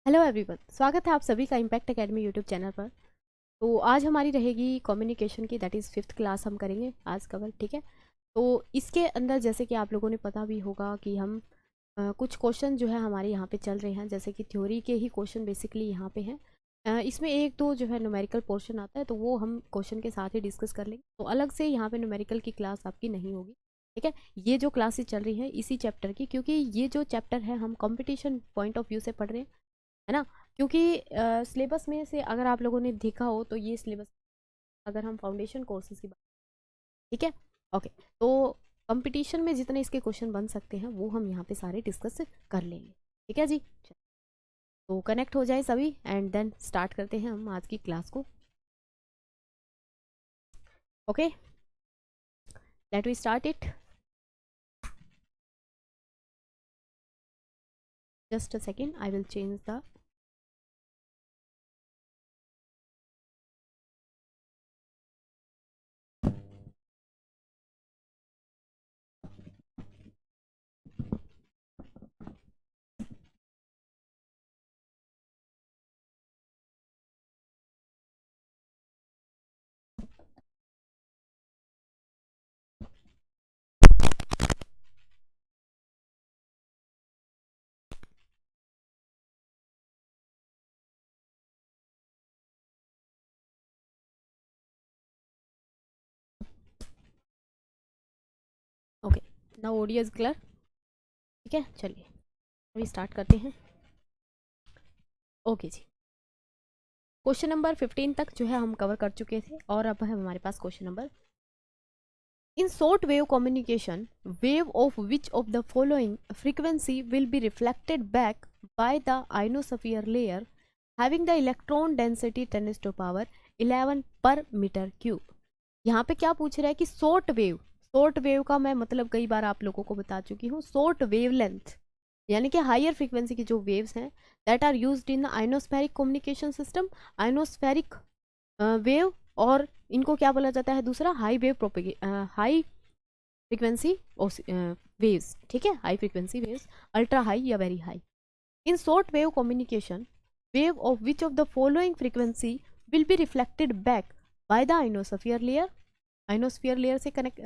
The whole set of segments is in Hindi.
हेलो एवरीवन, स्वागत है आप सभी का इम्पैक्ट एकेडमी यूट्यूब चैनल पर। तो आज हमारी रहेगी कम्युनिकेशन की, दैट इज़ 5th क्लास हम करेंगे आज कवर। ठीक है, तो इसके अंदर जैसे कि आप लोगों ने पता भी होगा कि हम कुछ क्वेश्चन जो है हमारे यहाँ पे चल रहे हैं, जैसे कि थ्योरी के ही क्वेश्चन बेसिकली यहाँ पे हैं। इसमें एक दो जो है न्यूमेरिकल पोर्शन आता है, तो वो हम क्वेश्चन के साथ ही डिस्कस कर लेंगे। तो अलग से यहाँ पे न्यूमेरिकल की क्लास आपकी नहीं होगी। ठीक है, ये जो क्लासेस चल रही है इसी चैप्टर की, क्योंकि ये जो चैप्टर है हम कंपटीशन पॉइंट ऑफ व्यू से पढ़ रहे हैं, है ना। क्योंकि सिलेबस में से अगर आप लोगों ने देखा हो तो ये सिलेबस, अगर हम फाउंडेशन कोर्सेज की बात, ठीक है, ओके, तो कंपटीशन में जितने इसके क्वेश्चन बन सकते हैं वो हम यहाँ पे सारे डिस्कस कर लेंगे। ठीक है जी, तो कनेक्ट हो जाए सभी एंड देन स्टार्ट करते हैं हम आज की क्लास को। Okay, let we start it. Just a second, I will change the okay, now audio is clear. ठीक है, चलिए अभी स्टार्ट करते हैं। ओके जी, क्वेश्चन नंबर 15 तक जो है हम कवर कर चुके थे और अब है हमारे पास question number. In short wave communication, wave of which of the following frequency will be reflected back by the ionosphere layer having the electron density 10 to power 11 per meter cube। यहाँ पे क्या पूछ रहा है कि शॉर्ट वेव का मैं मतलब कई बार आप लोगों को बता चुकी हूँ। शॉर्ट वेव लेंथ यानी कि हायर फ्रीक्वेंसी की जो वेव्स हैं that are used in ionospheric communication system, ionospheric wave, और इनको क्या बोला जाता है दूसरा, हाई फ्रीक्वेंसी वेव्स। ठीक है, high frequency waves, ultra high या very high. In short wave communication, wave of which of the following frequency will be reflected back by the ionosphere layer. Ionosphere layer से कनेक्ट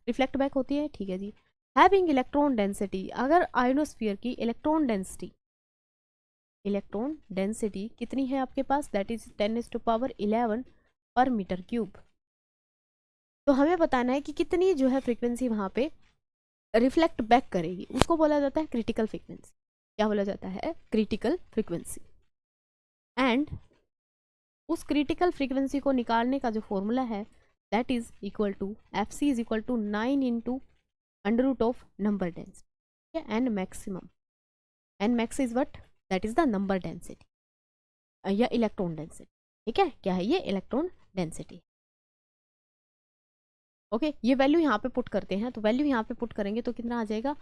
रिफ्लेक्ट बैक होती है। ठीक है जी, हैविंग इलेक्ट्रॉन डेंसिटी, अगर आइनोस्फीयर की इलेक्ट्रॉन डेंसिटी कितनी है आपके पास, दैट इज 10⁻11 पर मीटर क्यूब। तो हमें बताना है कि कितनी जो है फ्रीक्वेंसी वहां पे रिफ्लेक्ट बैक करेगी, उसको बोला जाता है क्रिटिकल फ्रीक्वेंसी। क्या बोला जाता है, क्रिटिकल फ्रीक्वेंसी। एंड उस क्रिटिकल फ्रीक्वेंसी को निकालने का जो फॉर्मूला है that is equal to FC is equal to 9 into under root of number density and maximum. And max is what, that is the number density या इलेक्ट्रॉन डेंसिटी। ठीक है, क्या है ये, इलेक्ट्रॉन डेंसिटी। ओके, ये वैल्यू यहाँ पे पुट करते हैं, तो वैल्यू यहाँ पे पुट करेंगे तो कितना आ जाएगा,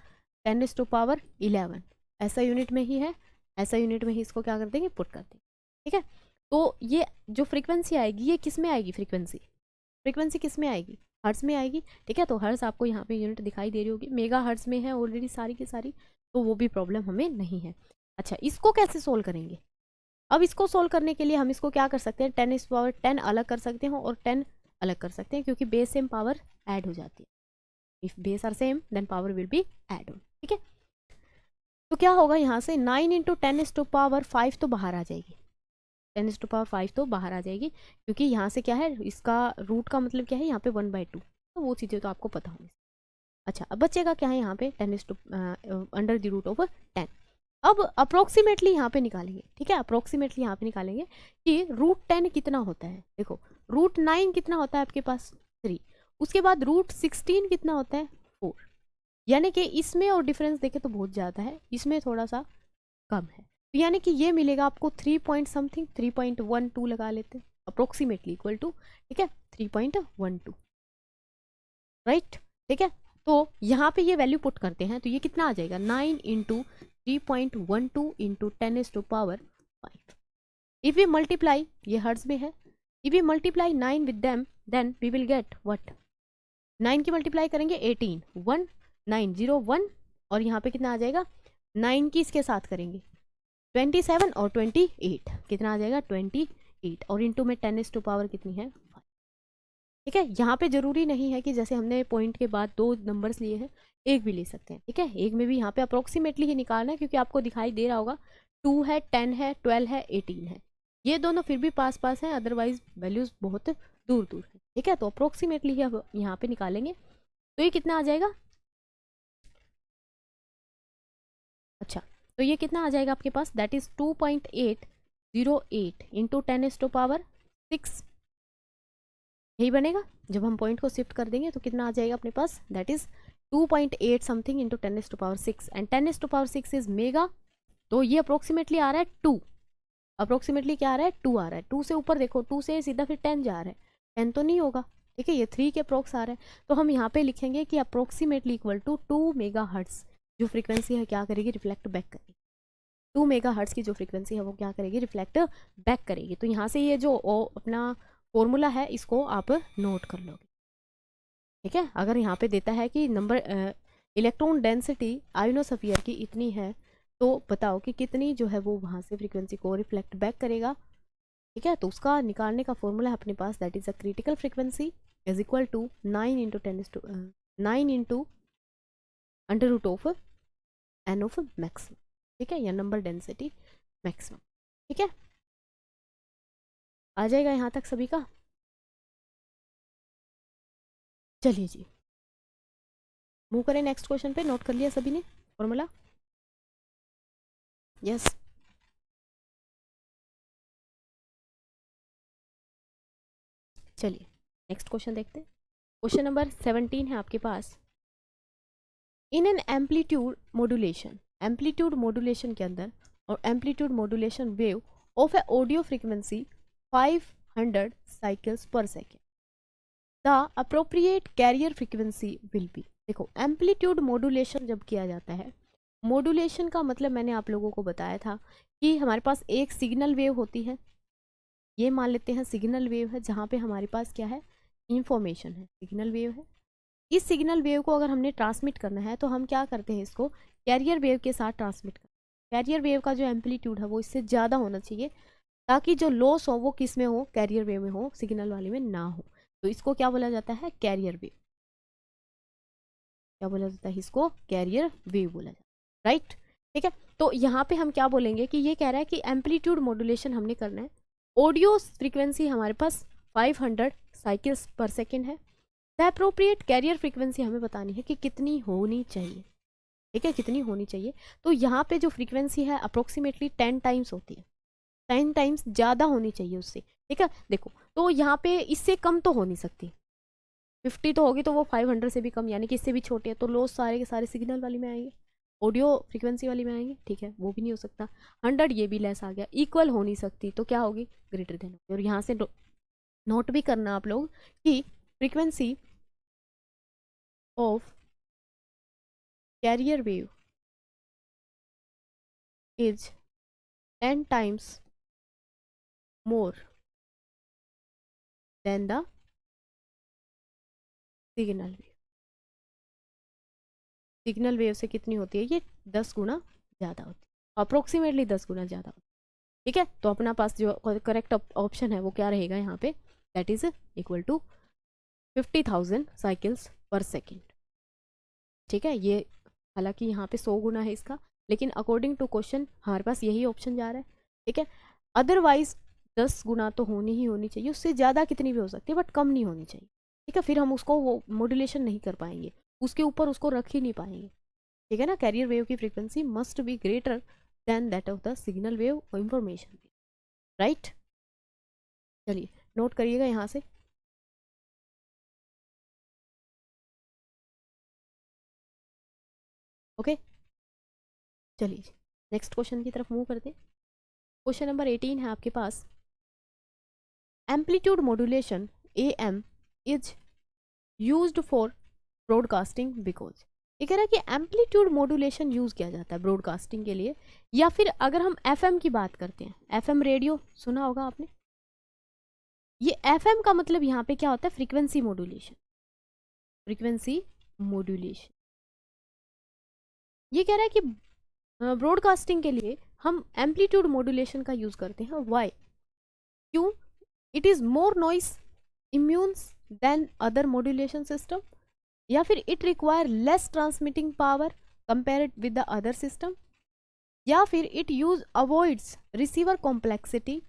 10⁻11। ऐसा यूनिट में ही है, ऐसा यूनिट में ही इसको क्या कर देंगे, पुट कर देंगे। ठीक है, तो ये जो फ्रीक्वेंसी आएगी ये किस में आएगी, फ्रीक्वेंसी किस में आएगी, हर्ट्स में आएगी। ठीक है, तो हर्ट्स आपको यहाँ पे यूनिट दिखाई दे रही होगी, मेगा हर्ट्स में है ऑलरेडी सारी की सारी, तो वो भी प्रॉब्लम हमें नहीं है। अच्छा, इसको कैसे सोल्व करेंगे, अब इसको सोल्व करने के लिए हम इसको क्या कर सकते हैं, 10⁻10 अलग कर सकते हैं और 10 अलग कर सकते हैं, क्योंकि बेस सेम पावर ऐड हो जाती है। If base are same then power will be add on. ठीक है, तो क्या होगा यहाँ से 9 इंटू 10⁻5 तो बाहर आ जाएगी, 10⁻5 तो बाहर आ जाएगी, क्योंकि यहाँ से क्या है, इसका रूट का मतलब क्या है, यहाँ पे 1/2, तो वो चीज़ें तो आपको पता होंगी। अच्छा, अब बचेगा क्या है यहाँ पे 10 अंडर द रूट ऑफ 10। अब अप्रोक्सीमेटली यहाँ पे निकालेंगे। ठीक है, अप्रोक्सीमेटली यहाँ पे निकालेंगे कि √10 कितना होता है। देखो, √9 कितना होता है आपके पास, 3, उसके बाद √16 कितना होता है, 4। यानी कि इसमें और डिफरेंस देखे तो बहुत ज़्यादा है, इसमें थोड़ा सा कम है, तो यानी कि ये मिलेगा आपको 3 पॉइंट समथिंग, 3.12 लगा लेते हैं, अप्रोक्सीमेटली इक्वल टू, ठीक है, 3.12, राइट। ठीक है, तो यहाँ पे ये वैल्यू पुट करते हैं तो ये कितना आ जाएगा, 9 into 3.12 into 10⁻5। If we multiply, ये हर्ट्ज में है, if we multiply 9 with them then we will get what, 9 की मल्टीप्लाई करेंगे 18, 1 9 0 1, और यहाँ पे कितना आ जाएगा, 9 की इसके साथ करेंगे 27 और 28, कितना आ जाएगा 28, और इंटू में 10⁻⁴ कितनी है 5। ठीक है, यहाँ पे जरूरी नहीं है कि जैसे हमने पॉइंट के बाद 2 नंबर्स लिए हैं, एक भी ले सकते हैं। ठीक है, एक में भी यहाँ पे अप्रोक्सीमेटली ही निकालना है, क्योंकि आपको दिखाई दे रहा होगा 2 है, 10 है, 12 है, 18 है, ये दोनों फिर भी पास पास हैं, अदरवाइज वैल्यूज बहुत दूर दूर है। ठीक है, तो अप्रोक्सीमेटली ही अब यहाँ पे निकालेंगे, तो ये कितना आ जाएगा, अच्छा तो ये कितना आ जाएगा आपके पास, दैट इज 2.808 इंटू 10⁻⁶, यही बनेगा। जब हम पॉइंट को शिफ्ट कर देंगे तो कितना आ जाएगा अपने पास, that is 2.8 something into 10⁻⁶, and 10⁻⁶ is mega, तो ये अप्रोक्सीमेटली आ रहा है 2, अप्रोक्सीमेटली क्या आ रहा है 2 आ रहा है। 2 से ऊपर देखो, 2 से सीधा फिर 10 जा रहा है, 10 तो नहीं होगा। ठीक है, ये 3 के अप्रोक्स आ रहा है, तो हम यहाँ पे लिखेंगे कि अप्रोक्सीमेटली इक्वल टू 2 मेगाहर्ट्ज जो फ्रीक्वेंसी है क्या करेगी, रिफ्लेक्ट बैक करेगी। 2 मेगाहर्ट्ज की जो फ्रीक्वेंसी है वो क्या करेगी, रिफ्लेक्ट बैक करेगी। तो यहाँ से ये जो अपना फॉर्मूला है इसको आप नोट कर लोगे। ठीक है, अगर यहाँ पे देता है कि नंबर इलेक्ट्रॉन डेंसिटी आयोनोस्फीयर की इतनी है, तो बताओ कि कितनी जो है वो वहाँ से फ्रीक्वेंसी को रिफ्लेक्ट बैक करेगा। ठीक है, तो उसका निकालने का फॉर्मूला है अपने पास, that is a critical frequency is equal to 9 into 9 into √n of maximum. ठीक है, या नंबर डेंसिटी मैक्सिमम। ठीक है, आ जाएगा यहाँ तक सभी का। चलिए जी मूव करें नेक्स्ट क्वेश्चन पे। नोट कर लिया सभी ने फॉर्मूला, यस। चलिए नेक्स्ट क्वेश्चन देखते हैं। क्वेश्चन नंबर 17 है आपके पास। इन एन एम्पलीट्यूड मॉड्यूलेशन के अंदर, और amplitude modulation wave of a audio frequency 500 cycles per second, the appropriate carrier frequency will be. देखो एम्पलीट्यूड मॉड्यूलेशन जब किया जाता है, मॉड्यूलेशन का मतलब मैंने आप लोगों को बताया था कि हमारे पास एक सिग्नल वेव होती है, ये मान लेते हैं सिग्नल वेव है, जहाँ पे हमारे पास क्या है, इंफॉर्मेशन है, सिग्नल वेव है। इस सिग्नल वेव को अगर हमने ट्रांसमिट करना है तो हम क्या करते हैं, इसको कैरियर वेव के साथ ट्रांसमिट करते हैं। कैरियर वेव का जो एम्पलीट्यूड है वो इससे ज़्यादा होना चाहिए, ताकि जो लॉस हो वो किस में हो, कैरियर वेव में हो, सिग्नल वाली में ना हो। तो इसको क्या बोला जाता है, कैरियर वेव। क्या बोला जाता है इसको, कैरियर वेव बोला जाता है, राइट। ठीक है, तो यहाँ पे हम क्या बोलेंगे कि ये कह रहा है कि एम्पलीट्यूड मॉड्यूलेशन हमने करना है, ऑडियो फ्रीक्वेंसी हमारे पास 500 साइकिल्स पर सेकेंड है, द अप्रोप्रिएट कैरियर फ्रीक्वेंसी हमें बतानी है कि कितनी होनी चाहिए। ठीक है, कितनी होनी चाहिए। तो यहाँ पे जो फ्रीक्वेंसी है अप्रोक्सीमेटली 10 टाइम्स होती है, 10 टाइम्स ज़्यादा होनी चाहिए उससे। ठीक है, देखो तो यहाँ पे इससे कम तो हो नहीं सकती, 50 तो होगी तो वो 500 से भी कम, यानी कि इससे भी छोटे है, तो लॉस सारे के सारे सिग्नल वाली में आएंगे, ऑडियो फ्रीक्वेंसी वाली में आएंगे। ठीक है, वो भी नहीं हो सकता। 100 ये भी लेस आ गया, इक्वल हो नहीं सकती, तो क्या होगी, ग्रेटर देन। और यहाँ से नोट भी करना आप लोग कि frequency of carrier wave is 10 times more than the signal wave. Signal wave से कितनी होती है, ये 10 गुना ज़्यादा होती है, अप्रोक्सीमेटली 10 गुना ज़्यादा होती है। ठीक है, तो अपना पास जो करेक्ट ऑप्शन है वो क्या रहेगा यहाँ पे, that is equal to 50,000 cycles per second. ठीक है, ये हालांकि यहाँ पे 100 गुना है इसका, लेकिन अकॉर्डिंग टू क्वेश्चन हमारे पास यही ऑप्शन जा रहा है। ठीक है, अदरवाइज 10 गुना तो होनी ही होनी चाहिए, उससे ज़्यादा कितनी भी हो सकती है बट कम नहीं होनी चाहिए। ठीक है, फिर हम उसको वो मॉड्यूलेशन नहीं कर पाएंगे, उसके ऊपर उसको रख ही नहीं पाएंगे। ठीक है ना, कैरियर वेव की frequency must be greater than that of the signal wave information, right. चलिए नोट करिएगा यहाँ से। ओके, चलिए नेक्स्ट क्वेश्चन की तरफ मूव करते हैं। क्वेश्चन नंबर 18 है आपके पास। Amplitude modulation AM is used for broadcasting because. ये कह रहा है कि एम्पलीट्यूड मॉड्यूलेशन यूज किया जाता है ब्रॉडकास्टिंग के लिए, या फिर अगर हम FM की बात करते हैं, FM रेडियो सुना होगा आपने, ये FM का मतलब यहाँ पे क्या होता है, फ्रीक्वेंसी मॉड्यूलेशन। फ्रीक्वेंसी मॉड्यूलेशन ये कह रहा है कि ब्रॉडकास्टिंग के लिए हम एम्पलीट्यूड मॉड्यूलेशन का यूज करते हैं। वाई? क्यों? It is more noise immunes than other modulation system, या फिर it require less transmitting power compared with the other system, या फिर it use avoids receiver complexity,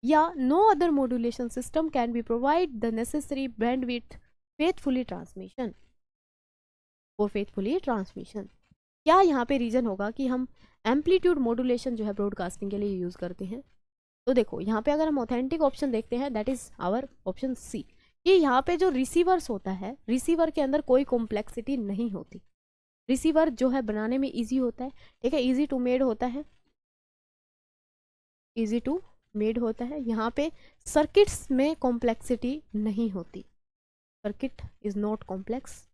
या no other modulation system can be provide the necessary bandwidth faithfully transmission और फेथफुली ट्रांसमिशन। क्या यहाँ पे रीजन होगा कि हम एम्पलीट्यूड मॉड्यूलेशन जो है ब्रॉडकास्टिंग के लिए यूज करते हैं? तो देखो यहाँ पे अगर हम ऑथेंटिक ऑप्शन देखते हैं, that is our option C, कि यहाँ पे जो रिसीवर्स होता है, रिसीवर के अंदर कोई कॉम्प्लेक्सिटी नहीं होती। रिसीवर जो है बनाने में इजी होता है, ठीक है, इजी टू मेड होता है, इजी टू मेड होता है। यहाँ पे सर्किट्स में कॉम्प्लेक्सिटी नहीं होती, circuit is not complex.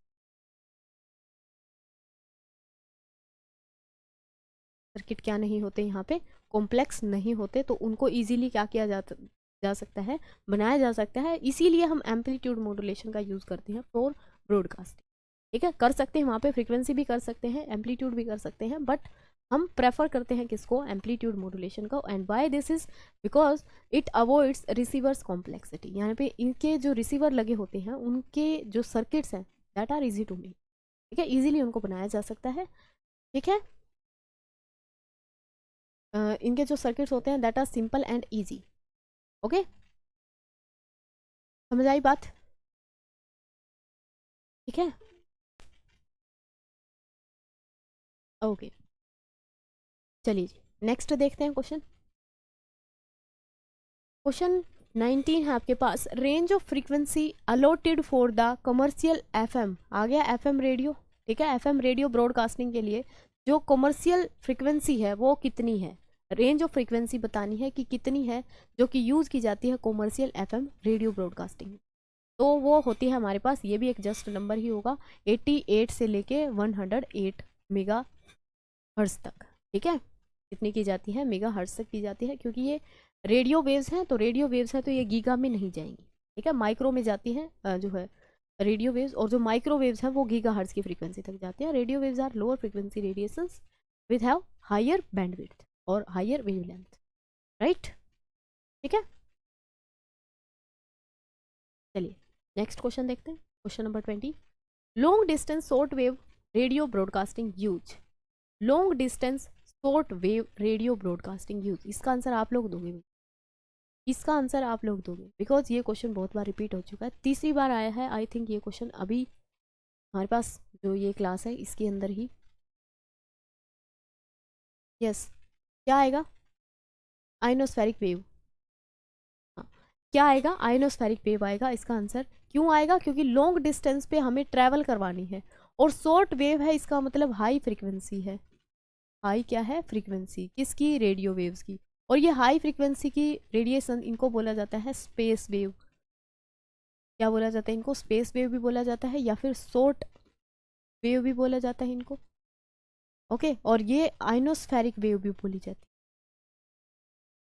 Circuit क्या नहीं होते यहाँ पे? कॉम्प्लेक्स नहीं होते, तो उनको इजीली क्या किया जा सकता है, बनाया जा सकता है। इसीलिए हम एम्पलीट्यूड मॉड्यूलेशन का यूज करते हैं फॉर ब्रॉडकास्टिंग, ठीक है। कर सकते हैं वहाँ पे फ्रीक्वेंसी भी कर सकते हैं, एम्पलीट्यूड भी कर सकते हैं, बट हम प्रेफर करते हैं किसको? एम्पलीट्यूड मॉड्यूलेशन का। And by this is because it avoids receivers complexity, यहाँ पे इनके जो रिसीवर लगे होते हैं उनके जो सर्किट्स हैं that are easy to make, ठीक है, इजीली उनको बनाया जा सकता है, ठीक है। इनके जो सर्किट्स होते हैं that are simple and easy. Okay, समझ आई बात? ठीक है, ओके, चलिए जी नेक्स्ट देखते हैं क्वेश्चन। क्वेश्चन 19 है आपके पास, range of frequency allotted for the commercial FM. आ गया एफएम रेडियो, ठीक है, एफएम रेडियो ब्रॉडकास्टिंग के लिए जो कमर्शियल फ्रीक्वेंसी है वो कितनी है? रेंज ऑफ फ्रीक्वेंसी बतानी है कि कितनी है जो कि यूज़ की जाती है कमर्शियल एफएम रेडियो ब्रॉडकास्टिंग। तो वो होती है हमारे पास, ये भी एक जस्ट नंबर ही होगा, 88 से लेके 108 मेगा हर्ट्ज तक, ठीक है। कितनी की जाती है? मेगा हर्ट्ज तक की जाती है, क्योंकि ये रेडियो वेव्स हैं, तो रेडियो वेव्स हैं तो ये गीगा में नहीं जाएंगी, ठीक है, माइक्रो में जाती हैं जो है रेडियो वेव्स, और जो माइक्रो वेव्स हैं वो गीगा हर्ट्ज की फ्रीक्वेंसी तक जाती है। Radio waves are lower frequency radiations with have higher bandwidth और हायर वेवलेंथ, राइट, ठीक है। चलिए नेक्स्ट क्वेश्चन देखते हैं, question number 20, long distance short wave radio broadcasting use. Long distance short wave radio broadcasting use, इसका आंसर आप लोग दोगे, इसका आंसर आप लोग दोगे, बिकॉज ये क्वेश्चन बहुत बार रिपीट हो चुका है, तीसरी बार आया है आई थिंक ये क्वेश्चन अभी हमारे पास जो ये क्लास है इसके अंदर ही। यस, क्या आएगा? आइनोस्फेरिक वेव, हाँ, क्या आएगा? आइनोस्फेरिक वेव आएगा इसका आंसर। क्यों आएगा? क्योंकि लॉन्ग डिस्टेंस पे हमें ट्रैवल करवानी है, और शॉर्ट वेव है, इसका मतलब हाई फ्रीक्वेंसी है। हाई क्या है? फ्रीक्वेंसी किसकी? रेडियो वेव्स की। और ये हाई फ्रीक्वेंसी की रेडिएशन इनको बोला जाता है स्पेस वेव। क्या बोला जाता है इनको? स्पेस वेव भी बोला जाता है, या फिर शॉर्ट वेव भी बोला जाता है इनको, ओके। और ये आइनोस्फेरिक वेव भी बोली जाती है,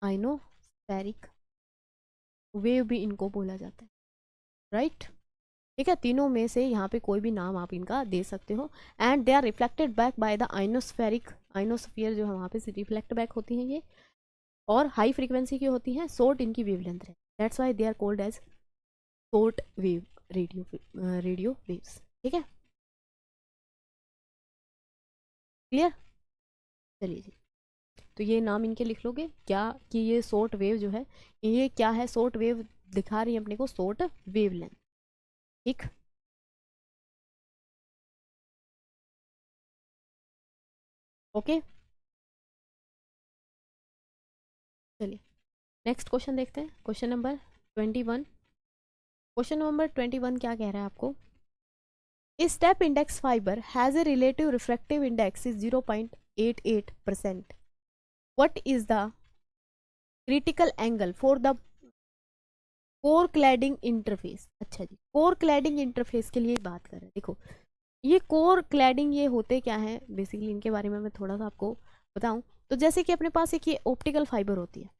आइनोस्फेरिक वेव भी इनको बोला जाता है, राइट, ठीक है। तीनों में से यहाँ पे कोई भी नाम आप इनका दे सकते हो, and they are reflected back by the ionospheric, ionosphere जो है वहाँ पे रिफ्लेक्ट बैक होती हैं ये, और हाई फ्रीक्वेंसी की होती हैं, शॉर्ट इनकी वेवलेंथ है, that's why they are called as short wave radio waves, ठीक है, क्लियर। चलिए जी, तो ये नाम इनके लिख लोगे क्या कि ये शॉर्ट वेव जो है ये क्या है? शॉर्ट वेव दिखा रही है अपने को, शॉर्ट वेवलेंथ, ठीक। ओके, चलिए नेक्स्ट क्वेश्चन देखते हैं, क्वेश्चन नंबर 21। क्वेश्चन नंबर 21 क्या कह रहा है आपको? A step index fiber has a relative refractive index is 0.88%. What is the critical angle for the core cladding interface? अच्छा जी, कोर क्लैडिंग इंटरफेस के लिए बात कर रहे हैं। देखो ये कोर क्लैडिंग ये होते क्या है बेसिकली, इनके बारे में मैं थोड़ा सा आपको बताऊं तो, जैसे कि अपने पास एक ये ऑप्टिकल फाइबर होती है,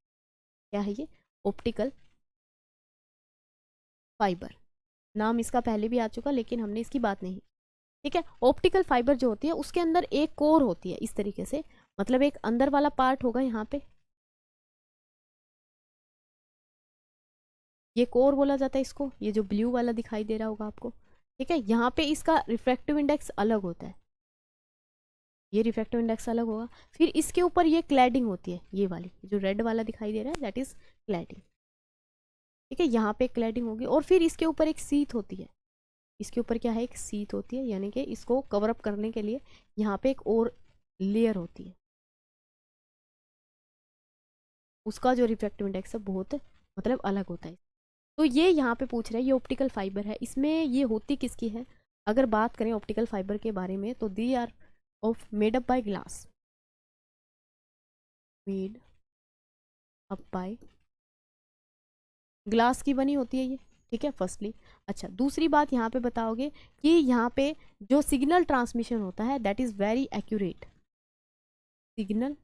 क्या है ये? ऑप्टिकल फाइबर, नाम इसका पहले भी आ चुका लेकिन हमने इसकी बात नहीं, ठीक है। ऑप्टिकल फाइबर जो होती है उसके अंदर एक कोर होती है इस तरीके से, मतलब एक अंदर वाला पार्ट होगा यहाँ पे, ये कोर बोला जाता है इसको, ये जो ब्लू वाला दिखाई दे रहा होगा आपको, ठीक है। यहाँ पे इसका रिफ्रैक्टिव इंडेक्स अलग होता है, ये रिफ्रैक्टिव इंडेक्स अलग होगा। फिर इसके ऊपर ये क्लैडिंग होती है, ये वाली जो रेड वाला दिखाई दे रहा है दैट इज क्लैडिंग, ठीक है। यहाँ पे क्लैडिंग होगी और फिर इसके ऊपर एक सीथ होती है, इसके ऊपर क्या है, एक सीथ होती है, यानी कि इसको कवर अप करने के लिए यहाँ पे एक और लेयर होती है, उसका जो रिफ्रैक्टिव इंडेक्स है बहुत मतलब अलग होता है। तो ये यहाँ पे पूछ रहा है, ये ऑप्टिकल फाइबर है, इसमें ये होती किसकी है, अगर बात करें ऑप्टिकल फाइबर के बारे में तो they are of made up by glass, made up by glass की बनी होती है ये, ठीक है फर्स्टली। अच्छा दूसरी बात यहाँ पे बताओगे कि यहाँ पे जो सिग्नल ट्रांसमिशन होता है that is very accurate, signal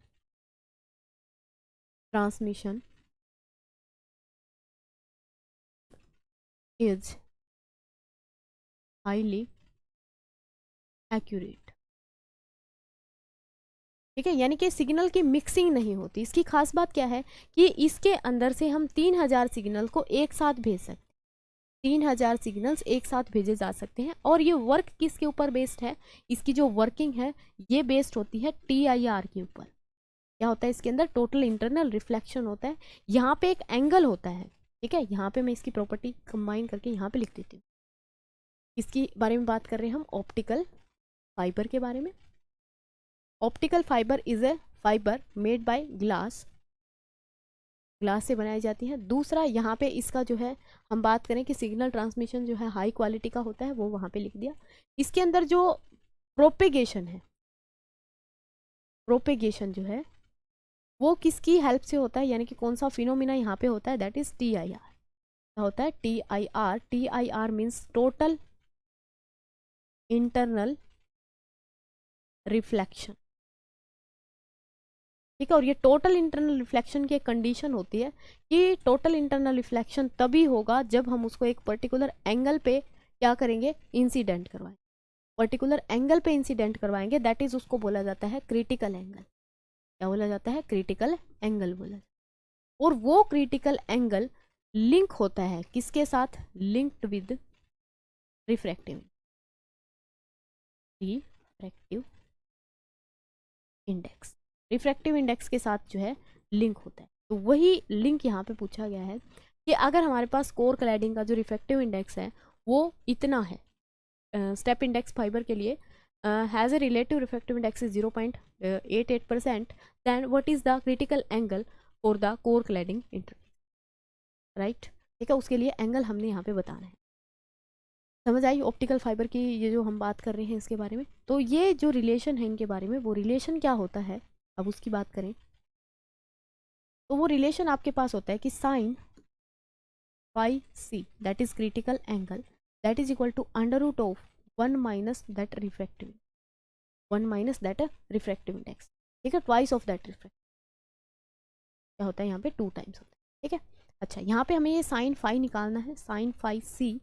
transmission is highly accurate, ठीक है। यानी कि सिग्नल की मिक्सिंग नहीं होती। इसकी खास बात क्या है कि इसके अंदर से हम 3000 सिग्नल को एक साथ भेज सकते हैं, 3000 सिग्नल्स एक साथ भेजे जा सकते हैं। और ये वर्क किसके ऊपर बेस्ड है, इसकी जो वर्किंग है ये बेस्ड होती है TIR के ऊपर। क्या होता है इसके अंदर, टोटल इंटरनल रिफ्लेक्शन होता है। यहाँ पे एक एंगल होता है, ठीक है। यहाँ पे मैं इसकी प्रॉपर्टी कंबाइन करके यहाँ पे लिख देती हूँ। इसकी बारे में बात कर रहे हैं हम ऑप्टिकल फाइबर के बारे में। Optical fibre is a fibre made by glass, glass से बनाई जाती है। दूसरा यहाँ पे इसका जो है हम बात करें कि सिग्नल ट्रांसमिशन जो है हाई क्वालिटी का होता है, वो वहाँ पे लिख दिया। इसके अंदर जो प्रोपेगेशन है, प्रोपेगेशन जो है वो किसकी हेल्प से होता है, यानी कि कौन सा फिनोमिना यहाँ पे होता है, दैट इज TIR। क्या होता है TIR, TIR means total internal reflection, ठीक है। और ये टोटल इंटरनल रिफ्लेक्शन की एक कंडीशन होती है कि टोटल इंटरनल रिफ्लेक्शन तभी होगा जब हम उसको एक पर्टिकुलर एंगल पे क्या करेंगे, इंसिडेंट करवाएं, पर्टिकुलर एंगल पे इंसिडेंट करवाएंगे, दैट इज उसको बोला जाता है क्रिटिकल एंगल। क्या बोला जाता है, क्रिटिकल एंगल बोला जाता है। और वो क्रिटिकल एंगल लिंक होता है किसके साथ, linked with refractive, refractive index, refractive index के साथ जो है लिंक होता है। तो वही लिंक यहाँ पे पूछा गया है कि अगर हमारे पास कोर क्लैडिंग का जो रिफ्रैक्टिव इंडेक्स है वो इतना है, स्टेप इंडेक्स फाइबर के लिए has a relative refractive index is 0.88%, then what is the critical angle for the core cladding interface, right, ठीक है। उसके लिए एंगल हमने यहाँ पे बताना है। समझ आई ऑप्टिकल फाइबर की ये जो हम बात कर रहे हैं इसके बारे में। तो ये जो रिलेशन है इनके बारे में, वो रिलेशन क्या होता है, अब उसकी बात करें तो वो रिलेशन आपके पास होता है कि sine phi C that is critical angle that is equal to under root of 1 minus that refractive, 1 minus that refractive index, ठीक है, ट्वाइस ऑफ दैट रिफ्रैक्टिव। क्या होता है यहाँ पे 2 टाइम्स होता है, ठीक है। अच्छा यहाँ पे हमें ये साइन फाई निकालना है, sine phi C,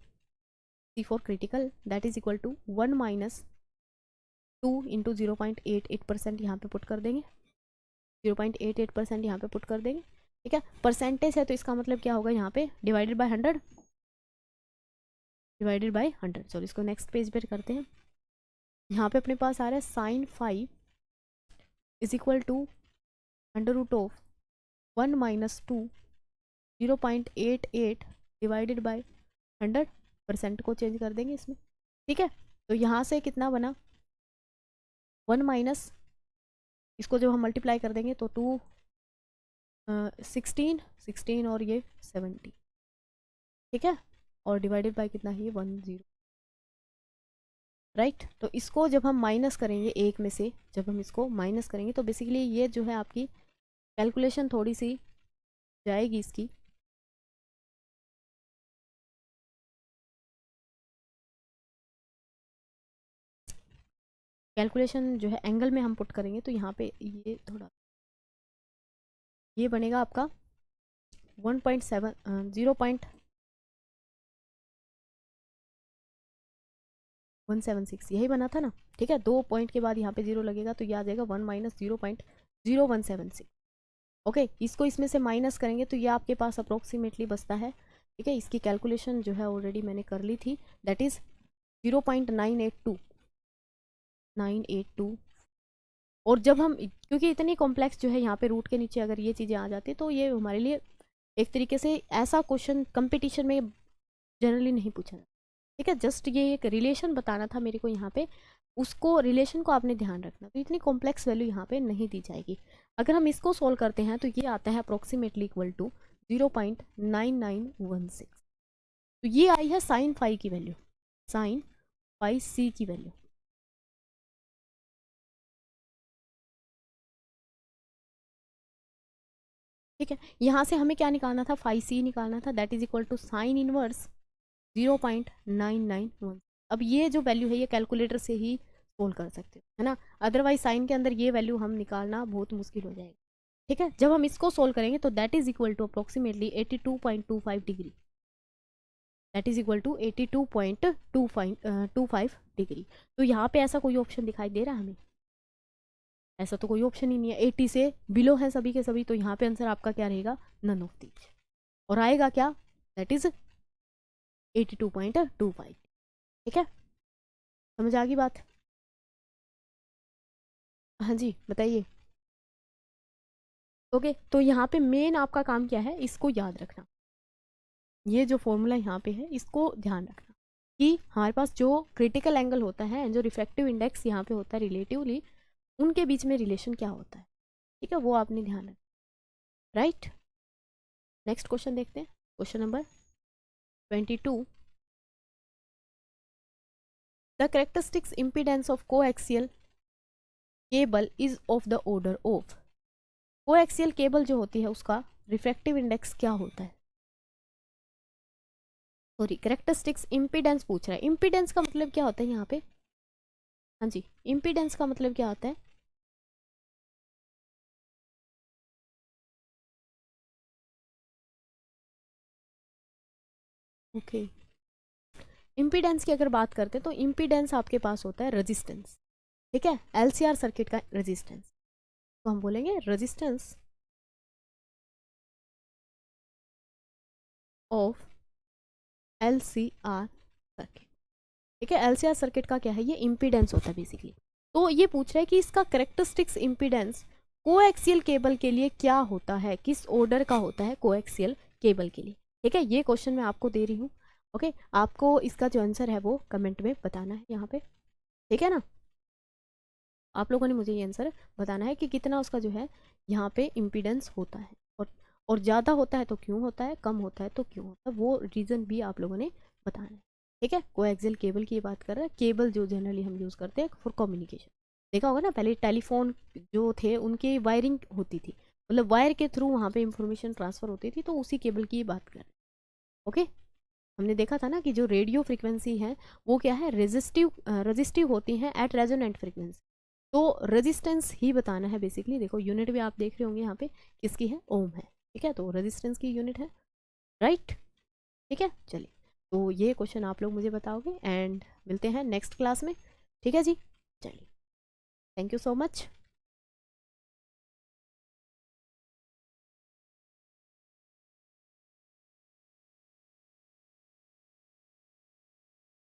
C for critical that is equal to 1 minus 2 into 0.88% यहाँ पे पुट कर देंगे, 0.88% यहाँ पे पुट कर देंगे, ठीक है। परसेंटेज है तो इसका मतलब क्या होगा, यहाँ पे डिवाइडेड बाय 100, डिवाइडेड बाय 100। चलो इसको नेक्स्ट पेज पर करते हैं। यहाँ पे अपने पास आ रहा है sine five is equal to under root of 1 minus 2 0.88 divided by 100, percent को चेंज कर देंगे इसमें, ठीक है। तो यहाँ से कितना बना 1 माइनस, इसको जब हम मल्टीप्लाई कर देंगे तो 2 16 और ये 70, ठीक है। और डिवाइडेड बाय कितना है ये 10, राइट। तो इसको जब हम माइनस करेंगे एक में से, जब हम इसको माइनस करेंगे तो बेसिकली ये जो है आपकी कैलकुलेशन थोड़ी सी जाएगी इसकी, कैलकुलेशन जो है एंगल में हम पुट करेंगे तो यहाँ पे ये थोड़ा ये बनेगा आपका 1.7 0.176 यही बना था ना, ठीक है। 2 पॉइंट के बाद यहाँ पे 0 लगेगा तो ये आ जाएगा 1 माइनस 0.176। ओके, इसको इसमें से माइनस करेंगे तो ये आपके पास अप्रोक्सीमेटली बचता है, ठीक है। इसकी कैलकुलेशन जो है ऑलरेडी मैंने कर ली थी, दैट इज़ 0.982। और जब हम, क्योंकि इतनी कॉम्प्लेक्स जो है यहाँ पे रूट के नीचे अगर ये चीज़ें आ जाती तो ये हमारे लिए एक तरीके से ऐसा क्वेश्चन कंपटीशन में जनरली नहीं पूछा जाता, ठीक है। जस्ट ये एक रिलेशन बताना था मेरे को यहाँ पे, उसको रिलेशन को आपने ध्यान रखना। तो इतनी कॉम्प्लेक्स वैल्यू यहाँ पे नहीं दी जाएगी। अगर हम इसको सोल्व करते हैं तो ये आता है अप्रोक्सीमेटली इक्वल टू 0.9916। तो ये आई है साइन फाई की वैल्यू, साइन फाई सी की वैल्यू, ठीक है। यहाँ से हमें क्या निकालना था, फाई सी निकालना था, that is equal to sine inverse 0.991। अब ये जो वैल्यू है ये कैलकुलेटर से ही सोल्व कर सकते हो, है ना। अदरवाइज साइन के अंदर ये वैल्यू हम निकालना बहुत मुश्किल हो जाएगा, ठीक है। जब हम इसको सोल्व करेंगे तो that is equal to approximately 82.25 degree, that is equal to 82.25 degree. तो यहाँ पे ऐसा कोई ऑप्शन दिखाई दे रहा है हमें, ऐसा तो कोई ऑप्शन ही नहीं है। 80 से बिलो है सभी के सभी, तो यहाँ पे आंसर आपका क्या रहेगा, नन ऑफ दीज। और आएगा क्या, दैट इज 82.25, ठीक है। समझ आ गई बात, हाँ जी बताइए। ओके, तो यहाँ पे मेन आपका काम क्या है, इसको याद रखना। ये जो फॉर्मूला यहाँ पे है इसको ध्यान रखना कि हमारे पास जो क्रिटिकल एंगल होता है, जो रिफ्रैक्टिव इंडेक्स यहाँ पे होता है रिलेटिवली, उनके बीच में रिलेशन क्या होता है, ठीक है, वो आपने ध्यान रखना, राइट। नेक्स्ट क्वेश्चन देखते हैं, question number 22। The characteristics impedance of coaxial cable is of the order of. Coaxial cable जो होती है उसका रिफ्रैक्टिव इंडेक्स क्या होता है, सॉरी कैरेक्टरिस्टिक्स इम्पीडेंस पूछ रहा है। इम्पीडेंस का मतलब क्या होता है यहाँ पे, हाँ जी, इम्पीडेंस का मतलब क्या होता है, ओके। इम्पीडेंस की अगर बात करते हैं तो इम्पीडेंस आपके पास होता है रेजिस्टेंस, ठीक है, एलसीआर सर्किट का रेजिस्टेंस। तो हम बोलेंगे रेजिस्टेंस ऑफ एलसीआर सर्किट, ठीक है। एलसीआर सर्किट का क्या है, ये इम्पीडेंस होता है बेसिकली। तो ये पूछ रहा है कि इसका कैरेक्टरिस्टिक्स इम्पीडेंस कोएक्सियल केबल के लिए क्या होता है, किस ऑर्डर का होता है कोएक्सियल केबल के लिए, ठीक है। ये क्वेश्चन मैं आपको दे रही हूँ, ओके। आपको इसका जो आंसर है वो कमेंट में बताना है यहाँ पे, ठीक है ना। आप लोगों ने मुझे ये आंसर बताना है कि कितना उसका जो है यहाँ पे इम्पीडेंस होता है, और ज़्यादा होता है तो क्यों होता है, कम होता है तो क्यों होता है, वो रीज़न भी आप लोगों ने बताना है, ठीक है। कोएक्सियल केबल की बात कर रहे हैं, केबल जो जनरली हम यूज़ करते हैं फॉर कम्युनिकेशन। देखा होगा ना, पहले टेलीफोन जो थे उनकी वायरिंग होती थी, मतलब वायर के थ्रू वहाँ पे इंफॉर्मेशन ट्रांसफ़र होती थी, तो उसी केबल की बात कर रहे हैं, ओके। हमने देखा था ना कि जो रेडियो फ्रिक्वेंसी है वो क्या है, रेजिस्टिव होती हैं एट रेजोनेंट फ्रिक्वेंसी। तो रेजिस्टेंस ही बताना है बेसिकली। देखो यूनिट भी आप देख रहे होंगे यहाँ पे किसकी है, ओम है, ठीक है। तो रेजिस्टेंस की यूनिट है, राइट, ठीक है। चलिए, तो ये क्वेश्चन आप लोग मुझे बताओगे एंड मिलते हैं नेक्स्ट क्लास में, ठीक है जी। चलिए, थैंक यू सो मच।